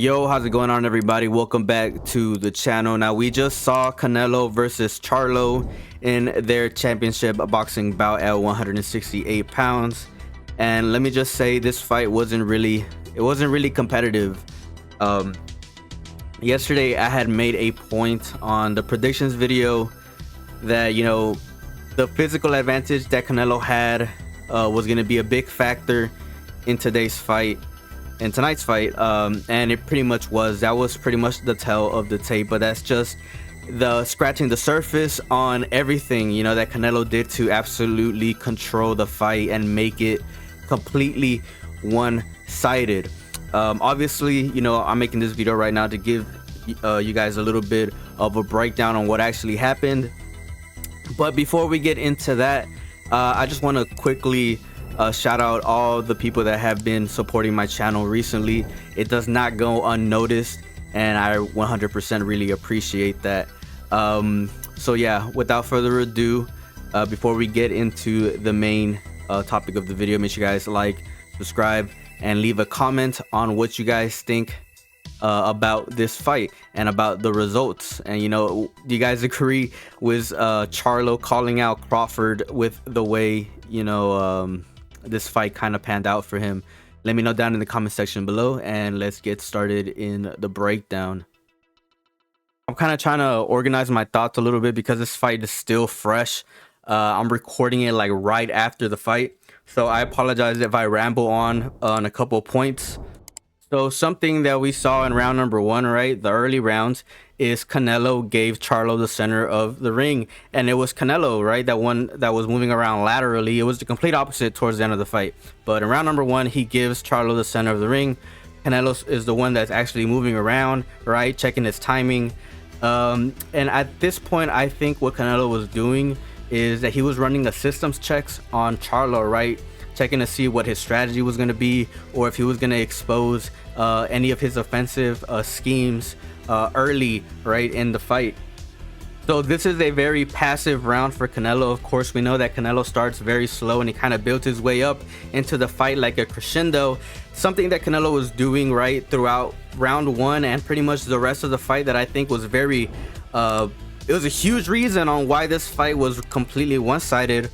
Yo, how's it going on, everybody? Welcome back to the channel. Now, we just saw Canelo versus Charlo in their championship boxing bout at 168 pounds, and let me just say, this fight wasn't really competitive. Yesterday I had made a point on the predictions video that the physical advantage that Canelo had was going to be a big factor in tonight's fight, and it pretty much was. That was pretty much the tell of the tape, but that's just the scratching the surface on everything that Canelo did to absolutely control the fight and make it completely one-sided. Obviously, I'm making this video right now to give you guys a little bit of a breakdown on what actually happened, but before we get into that, I just want to quickly shout out all the people that have been supporting my channel recently. It does not go unnoticed, and I 100% really appreciate that. So yeah, without further ado, before we get into the main topic of the video, make sure you guys like, subscribe, and leave a comment on what you guys think about this fight and about the results. And do you guys agree with Charlo calling out Crawford with the way this fight kind of panned out for him? Let me know down in the comment section below, and let's get started in the breakdown. I'm kind of trying to organize my thoughts a little bit because this fight is still fresh. I'm recording it like right after the fight, so I apologize if I ramble on a couple points. So something that we saw in round number one, right, the early rounds, is Canelo gave Charlo the center of the ring, and it was Canelo, right, that was moving around laterally. It was the complete opposite towards the end of the fight. But in round number one, he gives Charlo the center of the ring. Canelo is the one that's actually moving around, right, checking his timing. And at this point, I think what Canelo was doing is that he was running a systems checks on Charlo, right, checking to see what his strategy was going to be, or if he was going to expose any of his offensive schemes early, right, in the fight. So this is a very passive round for Canelo. Of course, we know that Canelo starts very slow and he kind of builds his way up into the fight like a crescendo, something that Canelo was doing right throughout round one and pretty much the rest of the fight, that I think was very it was a huge reason on why this fight was completely one-sided,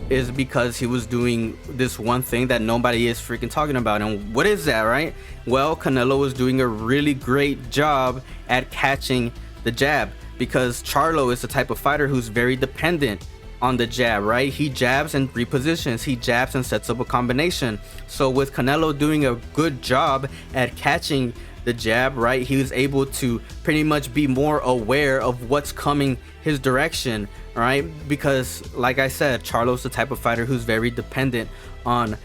is because he was doing this one thing that nobody is freaking talking about. And what is that, right? Well, Canelo was doing a really great job at catching the jab, because Charlo is the type of fighter who's very dependent on the jab, right? He jabs and repositions, he jabs and sets up a combination. So with Canelo doing a good job at catching the jab, right, he was able to pretty much be more aware of what's coming his direction, right? Because like I said, Charlo's the type of fighter who's very dependent on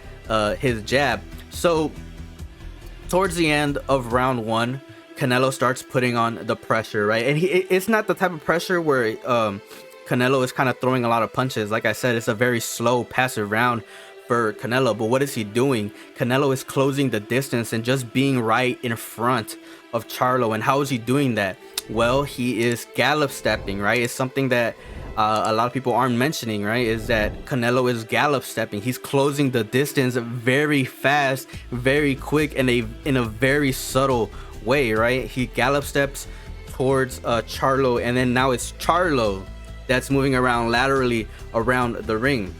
his jab. So towards the end of round one, Canelo starts putting on the pressure, right? And it's not the type of pressure where Canelo is kind of throwing a lot of punches. Like I said, it's a very slow, passive round for Canelo. But what is he doing? Canelo is closing the distance and just being right in front of Charlo. And how is he doing that? Well, he is gallop stepping, right? It's something that a lot of people aren't mentioning, right? Is that Canelo is gallop stepping. He's closing the distance very fast, very quick, and in a very subtle way, right? He gallop steps towards Charlo, and then now it's Charlo that's moving around laterally around the ring.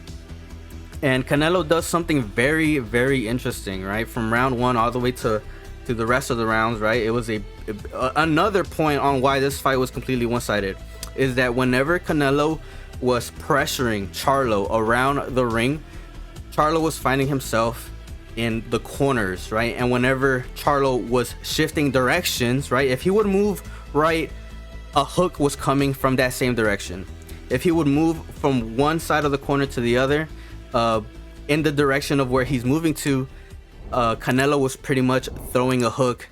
And Canelo does something very, very interesting, right? From round one all the way to the rest of the rounds, right? It was another point on why this fight was completely one-sided, is that whenever Canelo was pressuring Charlo around the ring, Charlo was finding himself in the corners, right? And whenever Charlo was shifting directions, right, if he would move right, a hook was coming from that same direction. If he would move from one side of the corner to the other, in the direction of where he's moving to, Canelo was pretty much throwing a hook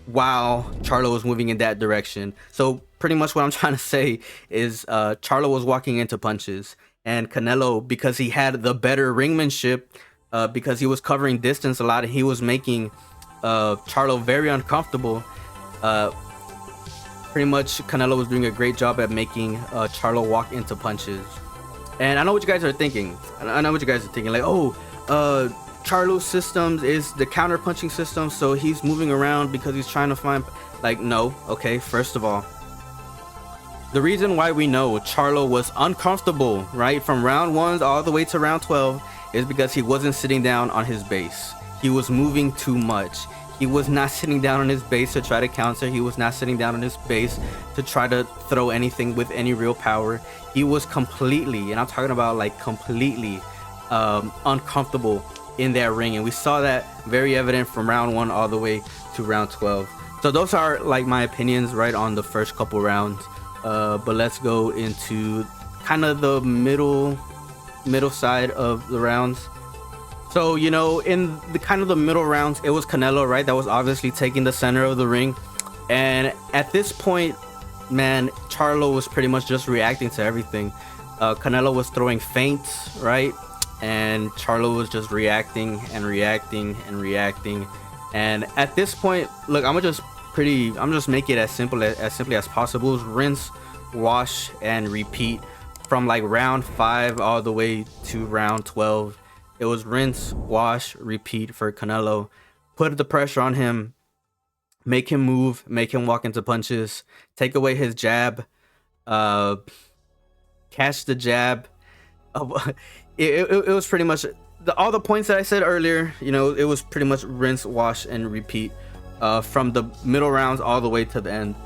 while Charlo was moving in that direction. So pretty much what I'm trying to say is Charlo was walking into punches, and Canelo, because he had the better ringmanship, because he was covering distance a lot and he was making Charlo very uncomfortable, pretty much Canelo was doing a great job at making Charlo walk into punches. And I know what you guys are thinking. I know what you guys are thinking, like, oh, Charlo's systems is the counter punching system, so he's moving around because he's trying to find, like, no. Okay, first of all, the reason why we know Charlo was uncomfortable, right, from round 1 all the way to round 12 is because he wasn't sitting down on his base. He was moving too much. He was not sitting down on his base to try to counter. He was not sitting down on his base to try to throw anything with any real power. He was completely, and I'm talking about like completely uncomfortable in that ring, and we saw that very evident from round 1 all the way to round 12. So those are like my opinions right on the first couple rounds. But let's go into kind of the middle side of the rounds. So, you know, in the kind of the middle rounds, it was Canelo, right, that was obviously taking the center of the ring. And at this point, man, Charlo was pretty much just reacting to everything. Canelo was throwing feints, right, and Charlo was just reacting and reacting and reacting. And at this point, look, I'm just make it as simply as possible. It was rinse, wash, and repeat from like round 5 all the way to round 12. It was rinse, wash, repeat for Canelo. Put the pressure on him, make him move, make him walk into punches, take away his jab, catch the jab. It was pretty much all the points that I said earlier. You know, it was pretty much rinse, wash, and repeat from the middle rounds all the way to the end.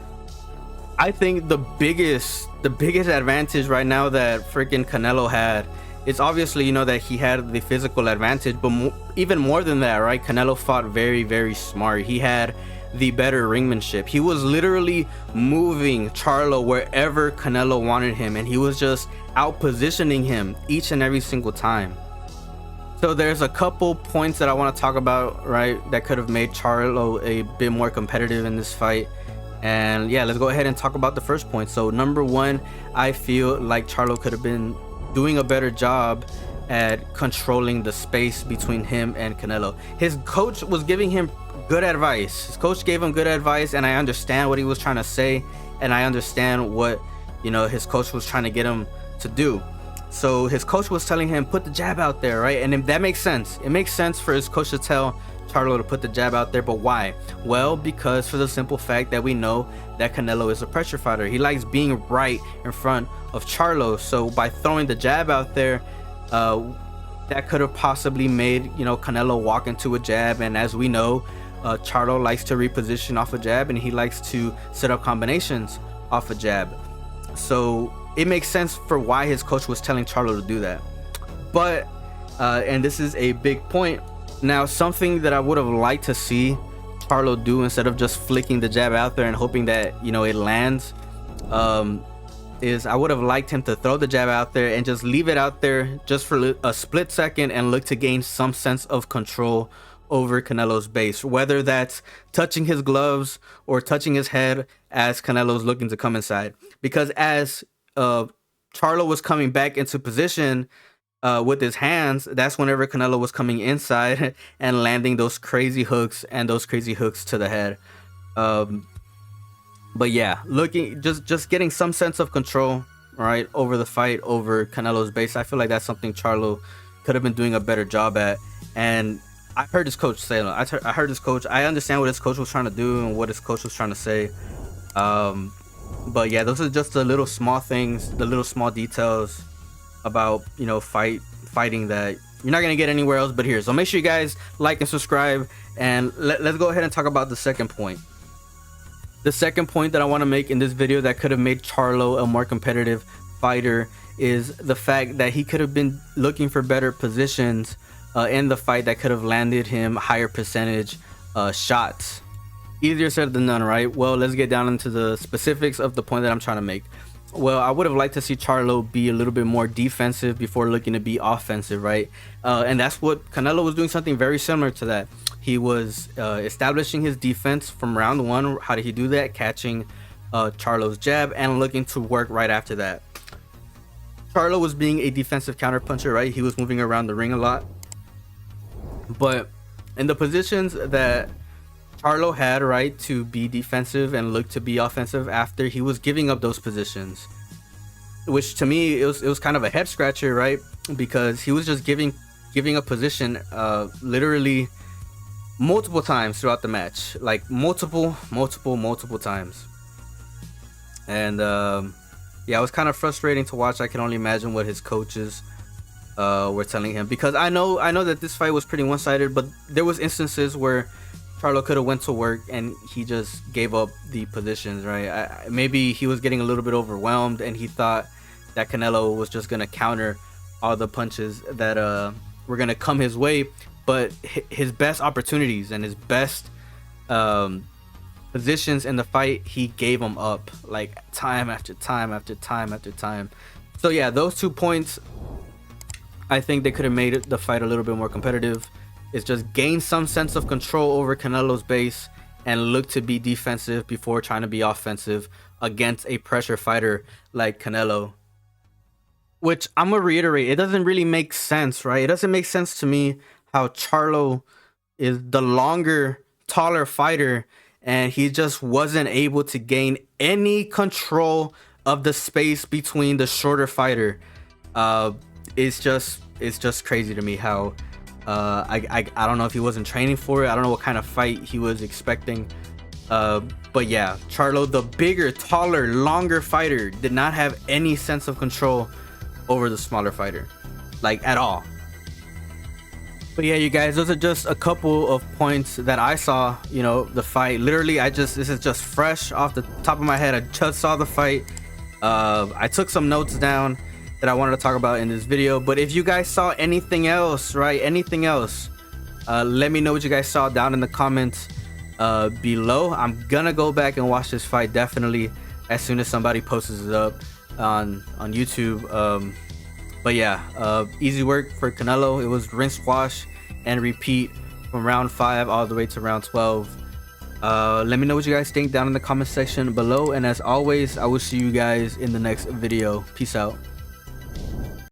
I think the biggest advantage right now that freaking Canelo had, it's obviously, you know, that he had the physical advantage, but even more than that, right? Canelo fought very, very smart. He had the better ringmanship. He was literally moving Charlo wherever Canelo wanted him, and he was just out positioning him each and every single time. So there's a couple points that I want to talk about, right, that could have made Charlo a bit more competitive in this fight. And yeah, let's go ahead and talk about the first point. So number 1, I feel like Charlo could have been doing a better job at controlling the space between him and Canelo. His coach was giving him good advice. His coach gave him good advice, and I understand what he was trying to say, and I understand what, you know, his coach was trying to get him to do. So his coach was telling him, put the jab out there, right? And that makes sense. It makes sense for his coach to tell Charlo to put the jab out there, but why? Well, because for the simple fact that we know that Canelo is a pressure fighter. He likes being right in front of Charlo. So by throwing the jab out there, that could have possibly made, you know, Canelo walk into a jab. And as we know, Charlo likes to reposition off a jab, and he likes to set up combinations off a jab. So it makes sense for why his coach was telling Charlo to do that. But and this is a big point. Now, something that I would have liked to see Charlo do instead of just flicking the jab out there and hoping that, you know, it lands, is I would have liked him to throw the jab out there and just leave it out there just for a split second and look to gain some sense of control over Canelo's base, whether that's touching his gloves or touching his head as Canelo's looking to come inside. Because as Charlo was coming back into position with his hands, that's whenever Canelo was coming inside and landing those crazy hooks to the head. But yeah, looking just getting some sense of control, right, over the fight, over Canelo's base. I feel like that's something Charlo could have been doing a better job at. And I heard his coach say, I heard his coach. I understand what his coach was trying to do and what his coach was trying to say. But yeah, those are just the little small things, the little small details about, you know, fighting that you're not gonna get anywhere else but here. So make sure you guys like and subscribe, and let's go ahead and talk about the second point. The second point that I want to make in this video that could have made Charlo a more competitive fighter is the fact that he could have been looking for better positions in the fight that could have landed him higher percentage shots. Easier said than done, right? Well, let's get down into the specifics of the point that I'm trying to make. Well, I would have liked to see Charlo be a little bit more defensive before looking to be offensive, right? And that's what Canelo was doing, something very similar to that. He was establishing his defense from round 1. How did he do that? Catching Charlo's jab and looking to work right after that. Charlo was being a defensive counterpuncher, right? He was moving around the ring a lot. But in the positions that Charlo had, right, to be defensive and look to be offensive after, he was giving up those positions, which to me it was kind of a head scratcher, right? Because he was just giving giving up position literally multiple times throughout the match, like multiple times. And yeah, it was kind of frustrating to watch. I can only imagine what his coaches were telling him, because I know that this fight was pretty one-sided, but there was instances where Charlo could have went to work and he just gave up the positions, right? Maybe he was getting a little bit overwhelmed and he thought that Canelo was just gonna counter all the punches that were gonna come his way, but his best opportunities and his best positions in the fight, he gave them up, like time after time after time after time. So yeah, those 2 points, I think they could have made the fight a little bit more competitive. It's just gain some sense of control over Canelo's base and look to be defensive before trying to be offensive against a pressure fighter like Canelo. Which I'm gonna reiterate, it doesn't really make sense, right? It doesn't make sense to me how Charlo is the longer, taller fighter and he just wasn't able to gain any control of the space between the shorter fighter. It's just crazy to me how I don't know if he wasn't training for it. I don't know what kind of fight he was expecting. But yeah, Charlo, the bigger, taller, longer fighter, did not have any sense of control over the smaller fighter, like at all. But yeah, you guys, those are just a couple of points that I saw, you know, the fight. Literally, this is just fresh off the top of my head. I just saw the fight. I took some notes down that I wanted to talk about in this video. But if you guys saw anything else, right, anything else, let me know what you guys saw down in the comments below. I'm gonna go back and watch this fight definitely as soon as somebody posts it up on YouTube. But yeah, easy work for Canelo. It was rinse, wash, and repeat from round 5 all the way to round 12. Let me know what you guys think down in the comment section below. And as always, I will see you guys in the next video. Peace out.